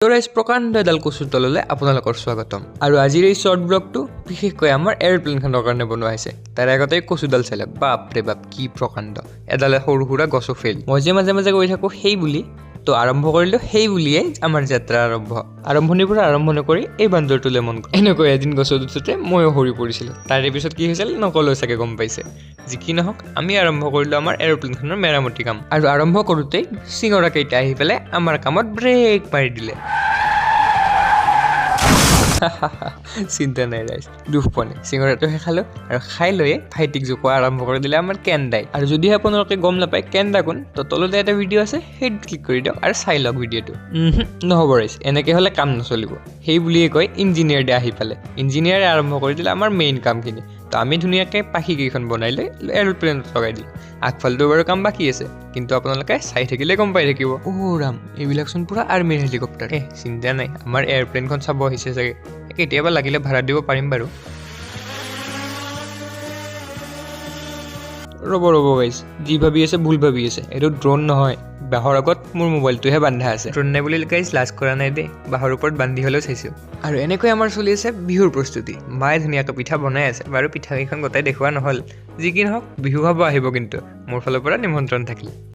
তোৰাইজ প্ৰকাণ্ড এডাল কচুৰ তললৈ আপোনালোকৰ স্বাগতম। আৰু আজিৰ এই শ্বৰ্ট ব্লগটো বিশেষকৈ আমাৰ এয়াৰপ্লেনখনৰ কাৰণে বনোৱা হৈছে। তাৰ আগতে কচুডাল চাই লওক, বাপৰে বাপ কি প্ৰকাণ্ড, এডাল সৰু সুৰা গছো ফেইল। মই যে মাজে মাজে কৈ থাকোঁ সেই বুলি, তো আৰম্ভ কৰিলোঁ সেই বুলিয়েই আমাৰ যাত্ৰা আৰম্ভণিৰ পৰা আৰম্ভ নকৰি এই বান্দৰটোলৈ মন কৰে। এনেকৈ এদিন গছত উঠোঁতে ময়ো সৰি পৰিছিলোঁ। তাৰে পিছত কি হৈছিল নকলেও চাগে গম পাইছে। যি কি নহওক, আমি আৰম্ভ কৰিলোঁ আমাৰ এৰোপ্লেনখনৰ মেৰামতি কাম। আৰু আৰম্ভ কৰোঁতেই চিঙৰাকেইটা আহি পেলাই আমাৰ কামত ব্ৰেক মাৰি দিলে। চিন্তা নাই ৰাইজ, দুখ পোৱা নাই। চিঙৰাটোহে খালোঁ আৰু খাই লৈয়ে ভাইটিক জোকোৱা আৰম্ভ কৰি দিলে আমাৰ কেন্দাই। আৰু যদিহে আপোনালোকে গম নাপায় কেন্দা কোন, তো তলতে এটা ভিডিঅ' আছে, সেইটো ক্লিক কৰি দিয়ক আৰু চাই লওক ভিডিঅ'টো। নহ'ব ৰাইজ, এনেকৈ হ'লে কাম নচলিব। সেই বুলিয়ে কয় ইঞ্জিনিয়াৰে আহি পালে। ইঞ্জিনিয়াৰে আৰম্ভ কৰি দিলে আমাৰ মেইন কামখিনি। তো আমি ধুনীয়াকৈ পাখিকেইখন বনাই লৈ এৰোপ্লেনত লগাই দিলোঁ। আগফালটো বাৰু কাম বাকী আছে, কিন্তু আপোনালোকে চাই থাকিলে গম পাই থাকিব। ৰাম, এইবিলাকচোন পূৰা আৰ্মিৰ হেলিকপ্টাৰ। চিন্তা নাই, আমাৰ এয়াৰপ্লেনখন চাব আহিছে চাগে, কেতিয়াবা লাগিলে ভাড়া দিব পাৰিম বাৰু। ৰ'ব গাইজ, যি ভাবি আছে ভুল ভাবি আছে। এইটো ড্ৰোন নহয়, বাঁহৰ আগত মোৰ মোবাইলটোহে বান্ধা আছে। ড্ৰোন নাই বুলি গাইজ লাজ কৰা নাই দেই, বাঁহৰ ওপৰত বান্ধি হ'লেও চাইছোঁ। আৰু এনেকৈ আমাৰ চলি আছে বিহুৰ প্ৰস্তুতি। মায়ে ধুনীয়াকৈ পিঠা বনাই আছে, বাৰু পিঠাকেইখন গোটাই দেখুওৱা নহ'ল। যি কি নহওক, বিহু খাব আহিব কিন্তু, মোৰ ফালৰ পৰা নিমন্ত্ৰণ থাকিল।